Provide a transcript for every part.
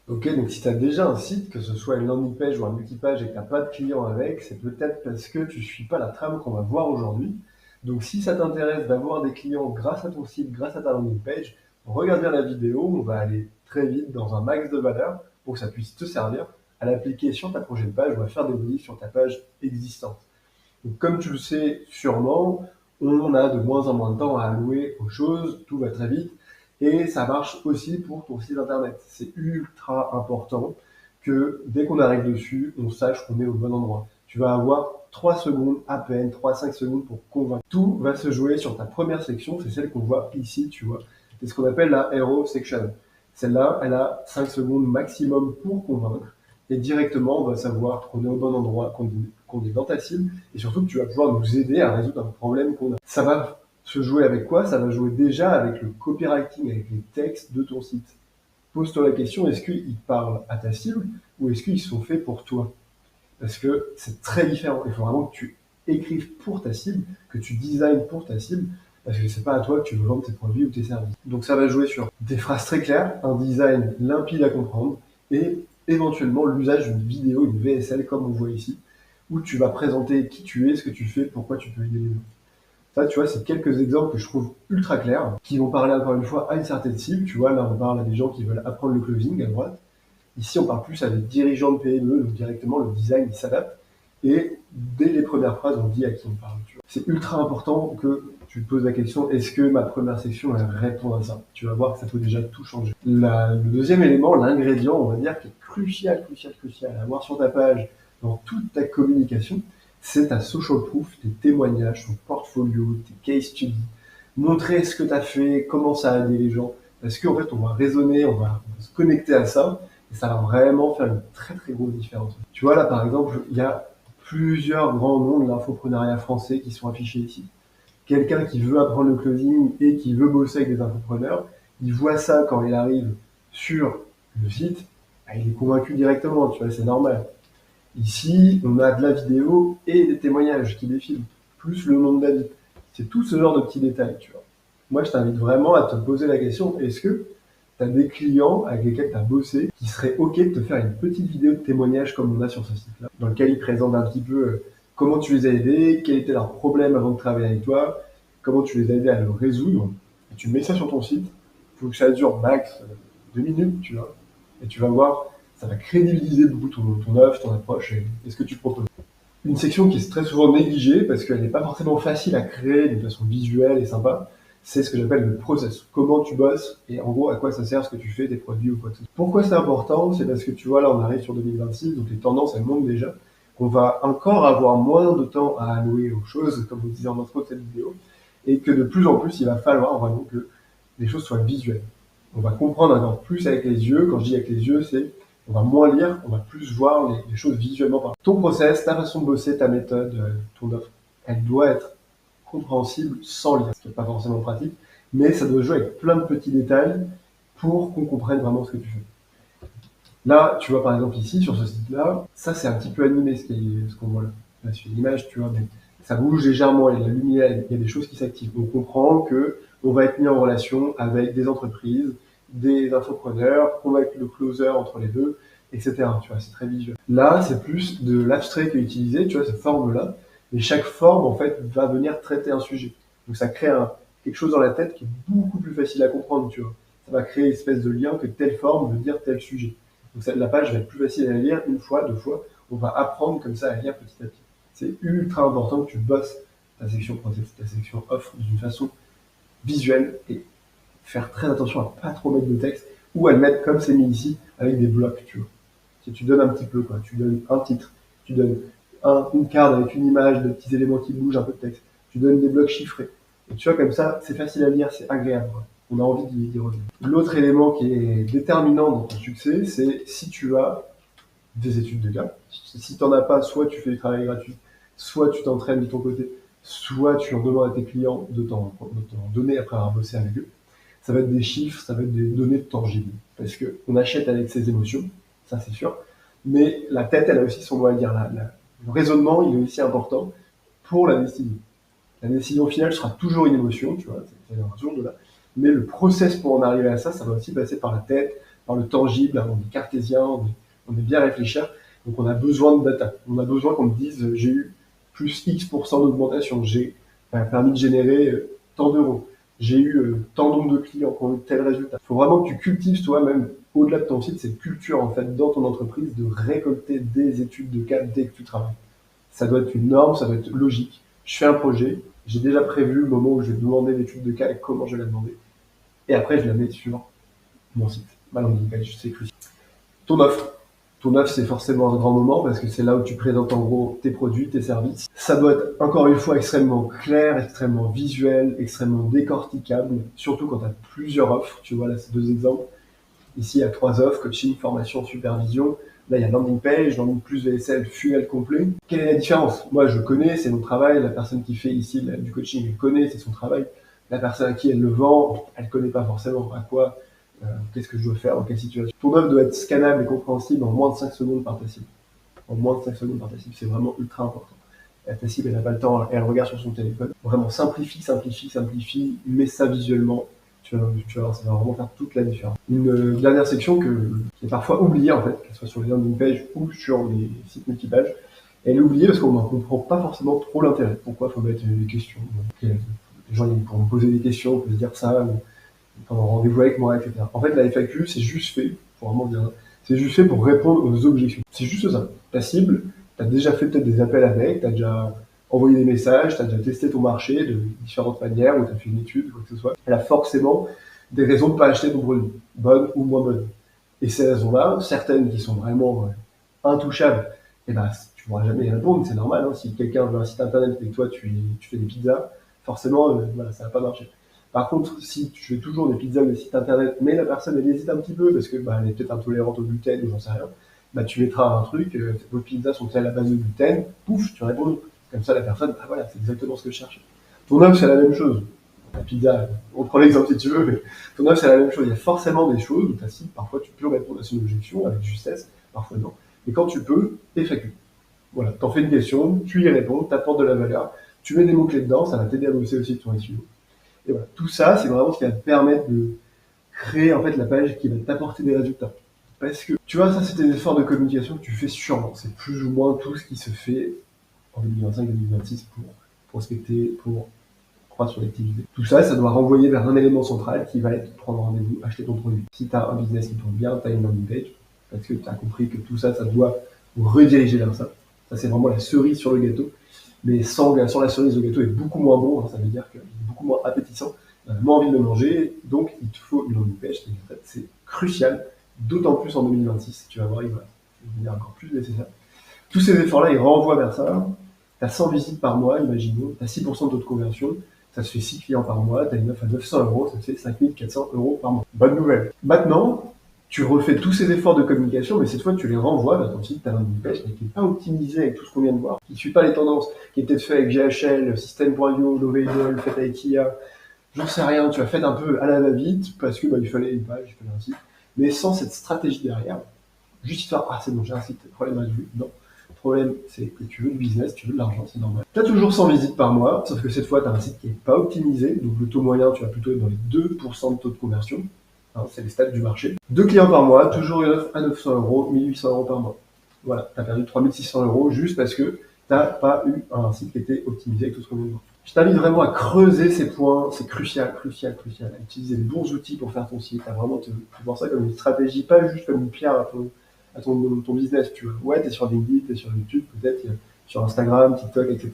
Ok, donc si tu as déjà un site, que ce soit une landing page ou un multipage et que tu n'as pas de clients avec, c'est peut-être parce que tu ne suis pas la trame qu'on va voir aujourd'hui. Donc si ça t'intéresse d'avoir des clients grâce à ton site, grâce à ta landing page, regarde bien la vidéo, on va aller très vite dans un max de valeur pour que ça puisse te servir à l'appliquer sur ta prochaine page ou à faire des modifs sur ta page existante. Donc comme tu le sais sûrement, on a de moins en moins de temps à allouer aux choses, tout va très vite, et ça marche aussi pour ton site internet. C'est ultra important que dès qu'on arrive dessus, on sache qu'on est au bon endroit. Tu vas avoir 3 secondes à peine, 3-5 secondes pour convaincre. Tout va se jouer sur ta première section, c'est celle qu'on voit ici, tu vois. C'est ce qu'on appelle la hero section. Celle-là, elle a 5 secondes maximum pour convaincre. Et directement, on va savoir qu'on est au bon endroit, qu'on est dans ta cible, et surtout que tu vas pouvoir nous aider à résoudre un problème qu'on a. Ça va se jouer avec quoi? Ça va jouer déjà avec le copywriting, avec les textes de ton site. Pose-toi la question, est-ce qu'ils parlent à ta cible ou est-ce qu'ils sont faits pour toi? Parce que c'est très différent. Il faut vraiment que tu écrives pour ta cible, que tu designes pour ta cible, parce que c'est pas à toi que tu veux vendre tes produits ou tes services. Donc ça va jouer sur des phrases très claires, un design limpide à comprendre et éventuellement l'usage d'une vidéo, une VSL comme on voit ici, où tu vas présenter qui tu es, ce que tu fais, pourquoi tu peux aider les gens. Ça, tu vois, c'est quelques exemples que je trouve ultra clairs, qui vont parler encore une fois à une certaine cible. Tu vois, là, on parle à des gens qui veulent apprendre le closing à droite. Ici, on parle plus à des dirigeants de PME, donc directement, le design, il s'adapte. Et dès les premières phrases, on dit à qui on parle. Tu vois. C'est ultra important que tu te poses la question, est-ce que ma première section, elle répond à ça? Tu vas voir que ça peut déjà tout changer. Le deuxième élément, l'ingrédient, on va dire, qui est crucial à avoir sur ta page, dans toute ta communication, c'est ta social proof, tes témoignages, ton portfolio, tes case studies. Montrer ce que tu as fait, comment ça a aidé les gens. Parce qu'en fait, on va raisonner, on va se connecter à ça, et ça va vraiment faire une très très grosse différence. Tu vois, là, par exemple, il y a plusieurs grands noms de l'infoprenariat français qui sont affichés ici. Quelqu'un qui veut apprendre le closing et qui veut bosser avec des infopreneurs, il voit ça quand il arrive sur le site, bah, il est convaincu directement, tu vois, c'est normal. Ici, on a de la vidéo et des témoignages qui défilent, plus le nom de David. C'est tout ce genre de petits détails, tu vois. Moi, je t'invite vraiment à te poser la question, est-ce que tu as des clients avec lesquels tu as bossé qui seraient OK de te faire une petite vidéo de témoignage comme on a sur ce site-là, dans lequel ils présentent un petit peu comment tu les as aidés, quel était leur problème avant de travailler avec toi, comment tu les as aidés à le résoudre. Et tu mets ça sur ton site, il faut que ça dure max 2 minutes, tu vois. Et tu vas voir, ça va crédibiliser beaucoup ton offre, ton approche et ce que tu proposes. Une section qui est très souvent négligée parce qu'elle n'est pas forcément facile à créer d'une façon visuelle et sympa, c'est ce que j'appelle le process. Comment tu bosses et en gros à quoi ça sert ce que tu fais, tes produits ou quoi que ce soit. Pourquoi c'est important? C'est parce que tu vois là on arrive sur 2026, donc les tendances elles montent déjà, qu'on va encore avoir moins de temps à allouer aux choses, comme vous disiez en intro de cette vidéo, et que de plus en plus il va falloir vraiment que les choses soient visuelles. On va comprendre encore plus avec les yeux. Quand je dis avec les yeux, c'est on va moins lire, on va plus voir les choses visuellement parlant. Ton process, ta façon de bosser, ta méthode, ton offre, elle doit être compréhensible sans lire, ce qui n'est pas forcément pratique, mais ça doit jouer avec plein de petits détails pour qu'on comprenne vraiment ce que tu fais. Là, tu vois par exemple ici, sur ce site-là, ça c'est un petit peu animé ce qu'on voit là. Là, sur l'image, tu vois, mais ça bouge légèrement, il y a de la lumière, il y a des choses qui s'activent. On comprend que on va être mis en relation avec des entreprises, des infopreneurs, qu'on va être le closer entre les deux, etc. Tu vois, c'est très visuel. Là, c'est plus de l'abstrait qui est utilisé, tu vois, cette forme-là. Mais chaque forme, en fait, va venir traiter un sujet. Donc ça crée quelque chose dans la tête qui est beaucoup plus facile à comprendre, tu vois. Ça va créer une espèce de lien que telle forme veut dire tel sujet. Donc la page va être plus facile à lire une fois, deux fois. On va apprendre comme ça à lire petit à petit. C'est ultra important que tu bosses ta section process, ta section offre d'une façon visuelle et faire très attention à pas trop mettre de texte ou à le mettre comme c'est mis ici avec des blocs, tu vois. Si tu donnes un petit peu, quoi. Tu donnes un titre, tu donnes une carte avec une image, des petits éléments qui bougent, un peu de texte. Tu donnes des blocs chiffrés. Et tu vois, comme ça, c'est facile à lire, c'est agréable, quoi. On a envie d'y revenir. L'autre élément qui est déterminant dans ton succès, c'est si tu as des études de cas. Si tu n'en as pas, soit tu fais du travail gratuit, soit tu t'entraînes de ton côté, soit tu en demandes à tes clients de t'en donner après avoir bossé avec eux. Ça va être des chiffres, ça va être des données tangibles. Parce qu'on achète avec ses émotions, ça c'est sûr. Mais la tête, elle a aussi son mot à dire. Le raisonnement, il est aussi important pour la décision. La décision finale sera toujours une émotion, tu vois, c'est une émotion de là. Mais le process pour en arriver à ça, ça va aussi passer par la tête, par le tangible, on est cartésien, on est bien réfléchir. Donc on a besoin de data. On a besoin qu'on me dise j'ai eu plus X% d'augmentation, j'ai permis de générer tant d'euros, j'ai eu tant nombre de clients qui ont eu tel résultat. Il faut vraiment que tu cultives toi-même, au-delà de ton site, cette culture en fait dans ton entreprise de récolter des études de cas dès que tu travailles. Ça doit être une norme, ça doit être logique. Je fais un projet, j'ai déjà prévu le moment où je vais demander l'étude de cas et comment je vais la demander. Et après, je la mets sur mon site, ma landing page, c'est crucial. Ton offre. Ton offre, c'est forcément un grand moment parce que c'est là où tu présentes en gros tes produits, tes services. Ça doit être encore une fois extrêmement clair, extrêmement visuel, extrêmement décorticable, surtout quand tu as plusieurs offres. Tu vois, là, c'est 2 exemples. Ici, il y a 3 offres, coaching, formation, supervision. Là, il y a landing page, landing plus VSL, funnel complet. Quelle est la différence? Moi, je connais, c'est mon travail. La personne qui fait ici du coaching, elle connaît, c'est son travail. La personne à qui elle le vend, elle connaît pas forcément à quoi, qu'est-ce que je dois faire, dans quelle situation. Ton offre doit être scannable et compréhensible en moins de 5 secondes par ta cible. En moins de 5 secondes par ta cible, c'est vraiment ultra important. Ta cible, elle n'a pas le temps, elle regarde sur son téléphone. Vraiment, simplifie, simplifie, simplifie, mets ça visuellement. Tu vas voir, ça va vraiment faire toute la différence. Une dernière section qui est parfois oubliée, en fait, qu'elle soit sur les landing pages ou sur les sites multipages. Elle est oubliée parce qu'on n'en comprend pas forcément trop l'intérêt. Pourquoi il faut mettre des questions? Les gens ils pourront me poser des questions, on peut se dire ça, pendant rendez-vous avec moi, etc. En fait, la FAQ, c'est juste fait, pour vraiment dire, c'est juste fait pour répondre aux objections. C'est juste ça. Ta cible, tu as déjà fait peut-être des appels avec, tu as déjà envoyé des messages, tu as déjà testé ton marché de différentes manières, ou tu as fait une étude, quoi que ce soit. Elle a forcément des raisons de ne pas acheter ton produit, bonnes ou moins bonnes. Et ces raisons-là, certaines qui sont vraiment intouchables, eh ben, tu ne pourras jamais y répondre, c'est normal. Hein. Si quelqu'un veut un site internet et que toi, tu fais des pizzas, forcément, voilà, ça va pas marcher. Par contre, si tu fais toujours des pizzas ou des sites internet, mais la personne elle hésite un petit peu parce que elle est peut-être intolérante au gluten ou j'en sais rien, tu mettras un truc, vos pizzas sont-elles à base de gluten, pouf, tu réponds non. Comme ça la personne, voilà, c'est exactement ce que je cherche. Ton offre c'est la même chose. La pizza, on prend l'exemple si tu veux, mais ton offre c'est la même chose. Il y a forcément des choses où ta cible, parfois tu peux répondre à son objection avec justesse, parfois non. Mais quand tu peux, FAQ. Voilà, t'en fais une question, tu y réponds, t'apportes de la valeur, tu mets des mots-clés dedans, ça va t'aider à bosser aussi ton SEO. Et voilà, tout ça, c'est vraiment ce qui va te permettre de créer en fait la page qui va t'apporter des résultats. Parce que, tu vois, ça c'est des efforts de communication que tu fais sûrement. C'est plus ou moins tout ce qui se fait en 2025-2026 pour prospecter, pour croître sur l'activité. Tout ça, ça doit renvoyer vers un élément central qui va être prendre rendez-vous, acheter ton produit. Si tu as un business qui tourne bien, tu as une landing page, parce que tu as compris que tout ça, ça doit rediriger vers ça. Ça, c'est vraiment la cerise sur le gâteau. Mais sans la cerise, le gâteau est beaucoup moins bon, hein, ça veut dire qu'il est beaucoup moins appétissant, on a moins envie de le manger, donc il te faut une landing page, c'est crucial, d'autant plus en 2026, tu vas voir, il va devenir encore plus nécessaire. Tous ces efforts-là, ils renvoient vers ça. Tu as 100 visites par mois, imaginons, tu as 6% de taux de conversion, ça te fait 6 clients par mois, tu as une offre à 900 €, ça te fait 5400 € par mois. Bonne nouvelle. Maintenant, tu refais tous ces efforts de communication, mais cette fois, tu les renvoies vers ton site, ta landing page, mais qui n'est pas optimisé avec tout ce qu'on vient de voir, qui ne suit pas les tendances, qui est peut-être fait avec GHL, System.io, Lovable, fait avec IA, j'en sais rien, tu as fait un peu à la va-vite, parce que il fallait une page, il fallait un site, mais sans cette stratégie derrière, juste histoire, c'est bon, j'ai un site, problème résolu. Non. Le problème, c'est que tu veux du business, tu veux de l'argent, c'est normal. Tu as toujours 100 visites par mois, sauf que cette fois, tu as un site qui n'est pas optimisé, donc le taux moyen, tu vas plutôt être dans les 2% de taux de conversion. C'est les stats du marché. 2 clients par mois, toujours une offre à 900 €, 1800 € par mois. Voilà, tu as perdu 3600 € juste parce que tu n'as pas eu un site qui était optimisé avec tout ce qu'on vient de voir. Je t'invite vraiment à creuser ces points, c'est crucial, à utiliser les bons outils pour faire ton site, à vraiment te voir ça comme une stratégie, pas juste comme une pierre à ton business, tu vois. Ouais, t'es sur LinkedIn, t'es sur YouTube, peut-être, sur Instagram, TikTok, etc.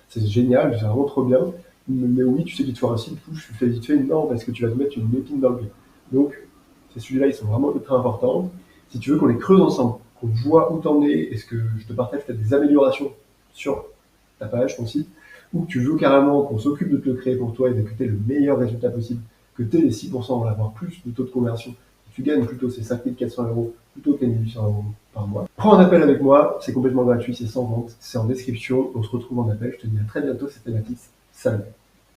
C'est génial, c'est vraiment trop bien. Mais oui, tu sais qu'il te faut un site, tu fais vite fait, non, parce que tu vas te mettre une épine dans le pied. Donc, ces sujets-là, ils sont vraiment ultra importants. Si tu veux qu'on les creuse ensemble, qu'on voit où t'en es, est-ce que je te partage peut-être des améliorations sur ta page, ton site, ou que tu veux carrément qu'on s'occupe de te le créer pour toi et de que tu aies le meilleur résultat possible, que tu aies les 6%, avoir plus de taux de conversion, que tu gagnes plutôt ces 5400 € plutôt que les 1800 € par mois. Prends un appel avec moi, c'est complètement gratuit, c'est sans vente, c'est en description, on se retrouve en appel, je te dis à très bientôt, c'était Mathis, salut.